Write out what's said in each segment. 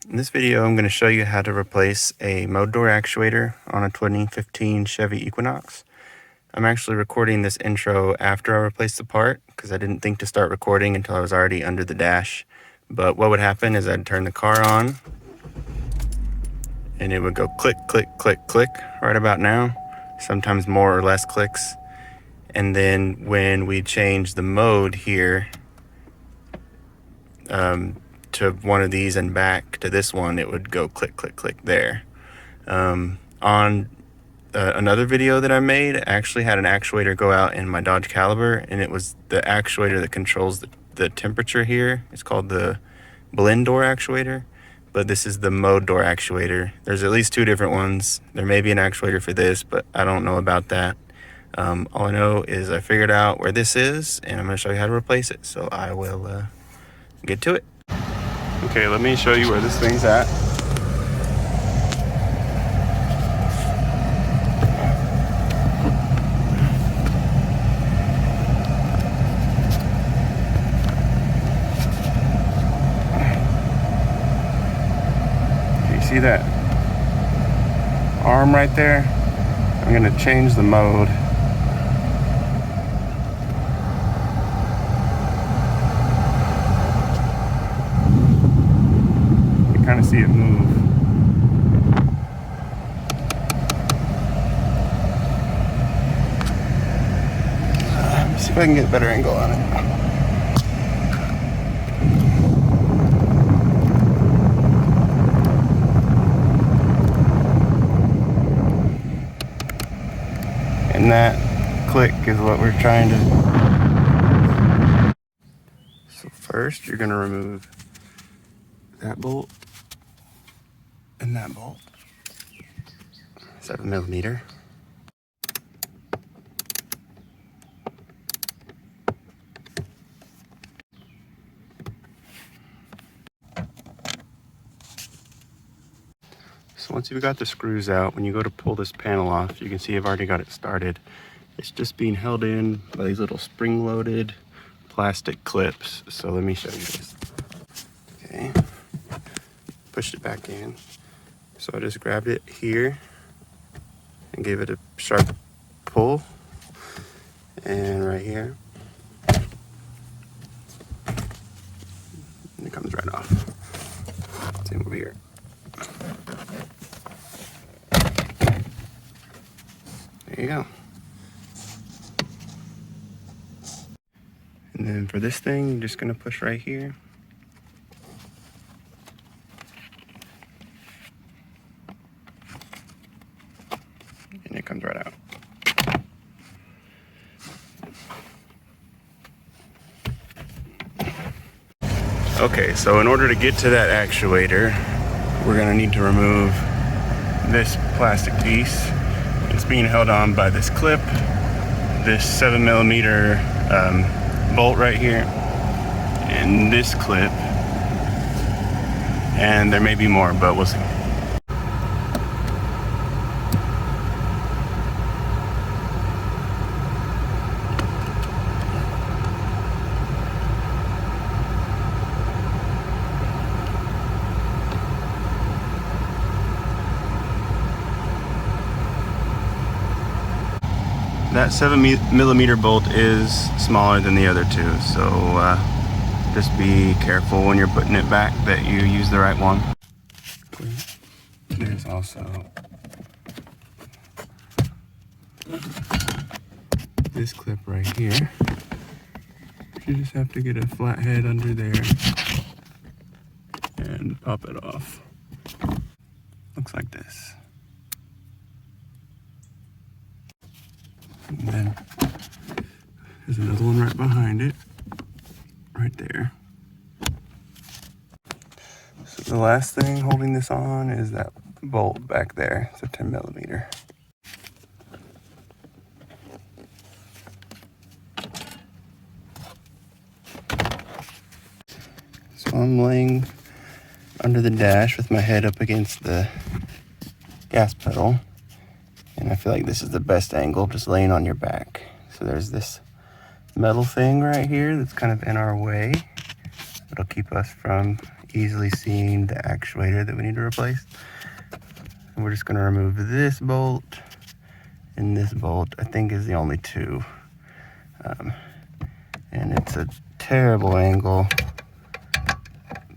In this video, I'm going to show you how to replace a mode door actuator on a 2015 Chevy Equinox. I'm actually recording this intro after I replaced the part because I didn't think to start recording until I was already under the dash. But what would happen is I'd turn the car on and it would go click, click, click, click right about now. Sometimes more or less clicks. And then when we change the mode here, to one of these and back to this one, it would go click, click, click there. On another video that I made, I actually had an actuator go out in my Dodge Caliber, and it was the actuator that controls the temperature here. It's called the blend door actuator, but this is the mode door actuator. There's at least two different ones. There may be an actuator for this, but I don't know about that. All I know is I figured out where this is, and I'm going to show you how to replace it. So I will get to it. Okay, let me show you where this thing's at. You see that arm right there? I'm gonna change the mode. Kind of see it move. Let me see if I can get a better angle on it. And that click is what we're trying to. So first you're going to remove that bolt and that bolt, 7mm. So once you've got the screws out, when you go to pull this panel off, you can see I've already got it started. It's just being held in by these little spring-loaded plastic clips. So let me show you this. Okay, pushed it back in. So I just grabbed it here and gave it a sharp pull, and right here, and it comes right off. Same over here. There you go. And then for this thing, you're just gonna push right here. And it comes right out. Okay, so in order to get to that actuator, we're gonna need to remove this plastic piece. It's being held on by this clip, this 7mm bolt right here, and this clip, and there may be more, but we'll see. That 7mm bolt is smaller than the other two, so just be careful when you're putting it back that you use the right one. There's also this clip right here. You just have to get a flat head under there and pop it off. Looks like this. And then there's another one right behind it, right there. So the last thing holding this on is that bolt back there. It's a 10mm. So I'm laying under the dash with my head up against the gas pedal. And I feel like this is the best angle, just laying on your back. So there's this metal thing right here that's kind of in our way. It'll keep us from easily seeing the actuator that we need to replace. And we're just gonna remove this bolt and this bolt. I think is the only two. And it's a terrible angle,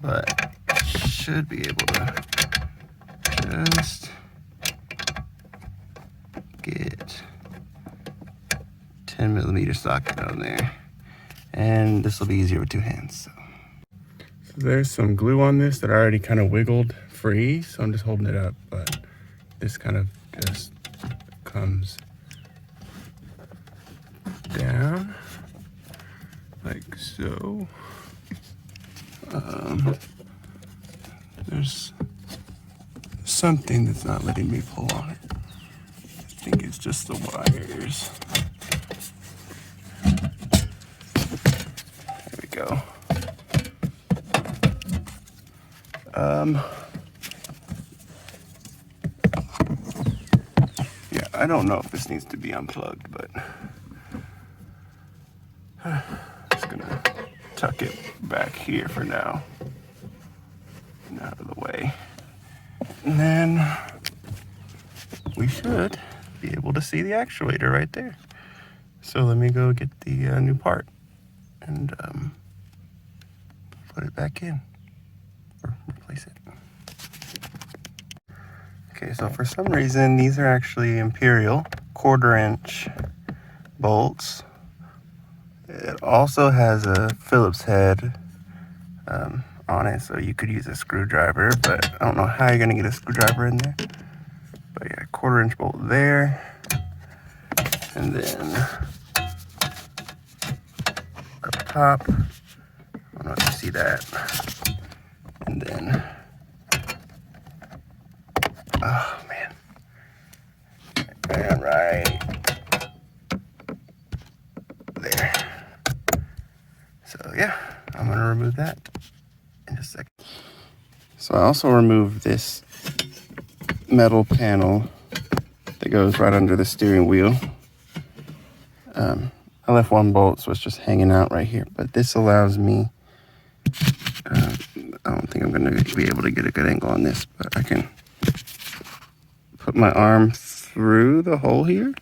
but should be able to just get 10mm socket on there. And this will be easier with two hands. So there's some glue on this that I already kind of wiggled free, so I'm just holding it up, but this kind of just comes down like so. There's something that's not letting me pull on it. I think it's just the wires. There we go. Yeah, I don't know if this needs to be unplugged, but just gonna tuck it back here for now and out of the way. And then we should be able to see the actuator right there. So let me go get the new part and put it back in, or replace it. Okay, so for some reason, these are actually Imperial 1/4" bolts. It also has a Phillips head on it, so you could use a screwdriver, but I don't know how you're gonna get a screwdriver in there. But yeah, 1/4" bolt there. And then up top, I don't know if you see that. And then, oh man, and right there. So yeah, I'm gonna remove that in just a second. So I also removed this metal panel that goes right under the steering wheel. I left one bolt, so it's just hanging out right here, but this allows me, I don't think I'm gonna be able to get a good angle on this, but I can put my arm through the hole here,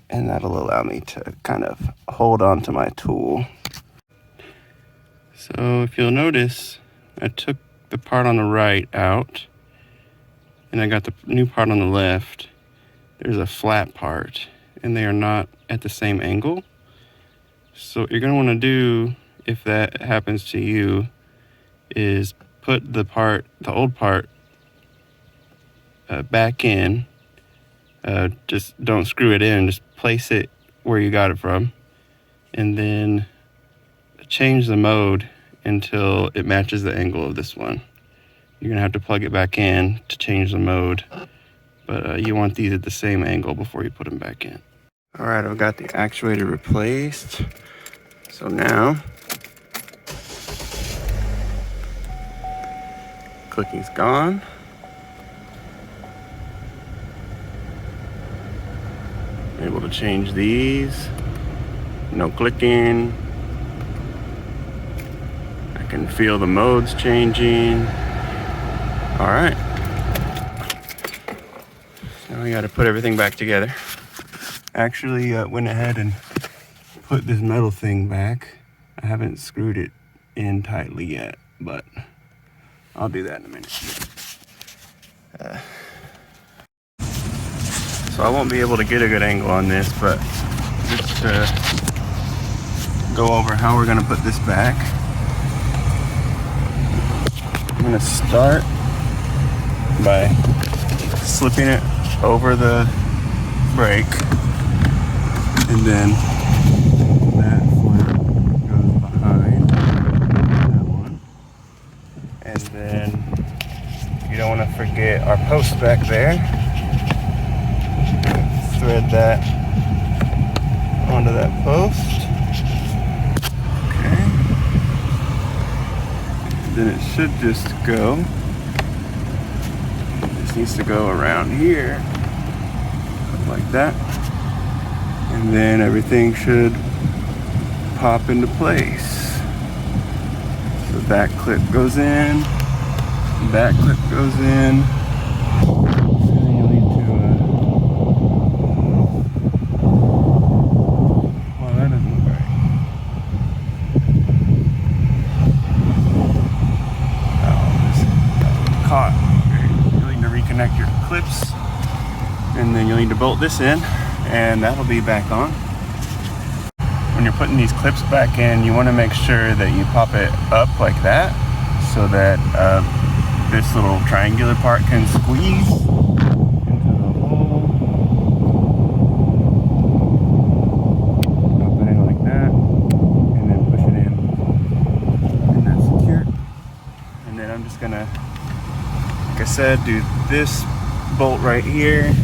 and that'll allow me to kind of hold on to my tool. So if you'll notice, I took the part on the right out, and I got the new part on the left. There's a flat part, and they are not at the same angle. So what you're gonna wanna do, if that happens to you, is put the old part back in. Just don't screw it in, just place it where you got it from, and then change the mode until it matches the angle of this one. You're gonna have to plug it back in to change the mode, but you want these at the same angle before you put them back in. All right, I've got the actuator replaced. So now, clicking's gone. I'm able to change these. No clicking. I can feel the modes changing. All right. Now we got to put everything back together. Actually went ahead and put this metal thing back. I haven't screwed it in tightly yet, but I'll do that in a minute. So I won't be able to get a good angle on this, but just to go over how we're gonna put this back. I'm gonna start by slipping it over the brake, and then that flap goes behind that one. And then you don't want to forget our post back there. Thread that onto that post. Okay. And then it should just go. This needs to go around here, like that. And then everything should pop into place. So that clip goes in, that clip goes in, and then you'll need to, well, that doesn't look right. Oh, this caught. You'll need to reconnect your clips, and then you'll need to bolt this in, and that'll be back on. When you're putting these clips back in, you want to make sure that you pop it up like that so that this little triangular part can squeeze into the hole. Pop it in like that, and then push it in, and that's secure. And then I'm just gonna, like I said, do this bolt right here.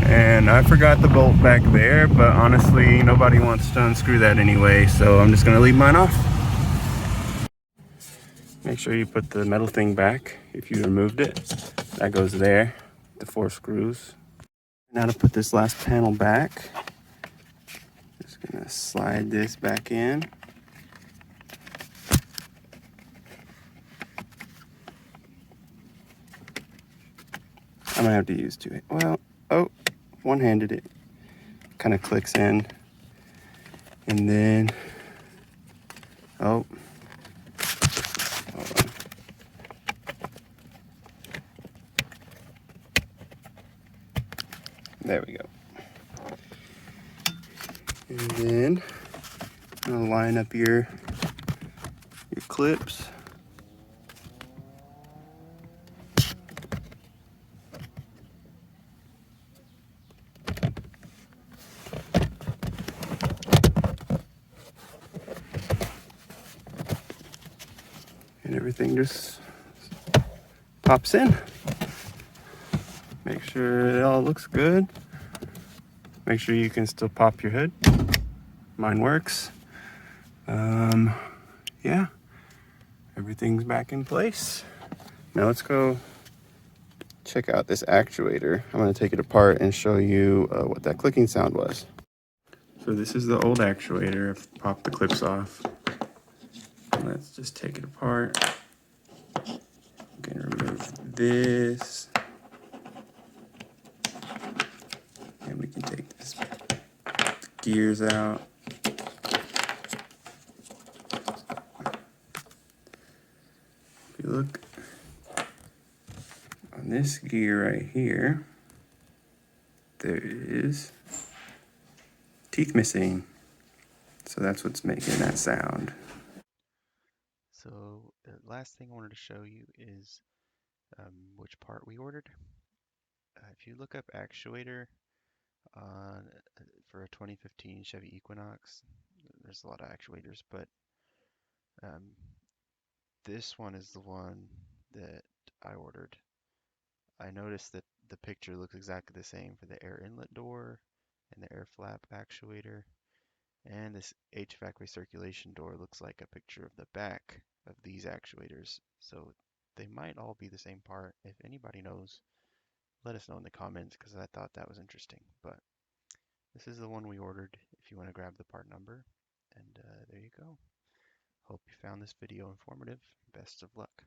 And I forgot the bolt back there, but honestly, nobody wants to unscrew that anyway, so I'm just gonna leave mine off. Make sure you put the metal thing back if you removed it. That goes there, the 4 screws. Now to put this last panel back, just gonna slide this back in. I'm gonna have to use 2. Well, oh, one-handed it. Kind of clicks in. And then, oh, hold on. There we go. And then I'll line up your clips. And everything just pops in. Make sure it all looks good. Make sure you can still pop your hood. Mine works. Yeah, everything's back in place. Now let's go check out this actuator. I'm gonna take it apart and show you what that clicking sound was. So this is the old actuator. I've popped the clips off. Let's just take it apart. I'm gonna remove this. And we can take this gears out. If you look on this gear right here, there is teeth missing. So that's what's making that sound. So the last thing I wanted to show you is which part we ordered. If you look up Actuator on for a 2015 Chevy Equinox, there's a lot of actuators, but um, this one is the one that I ordered. I noticed that the picture looks exactly the same for the air inlet door and the air flap actuator, and this HVAC recirculation door looks like a picture of the back of these actuators. So they might all be the same part. If anybody knows, let us know in the comments because I thought that was interesting. But this is the one we ordered if you want to grab the part number. And there you go. Hope you found this video informative. Best of luck.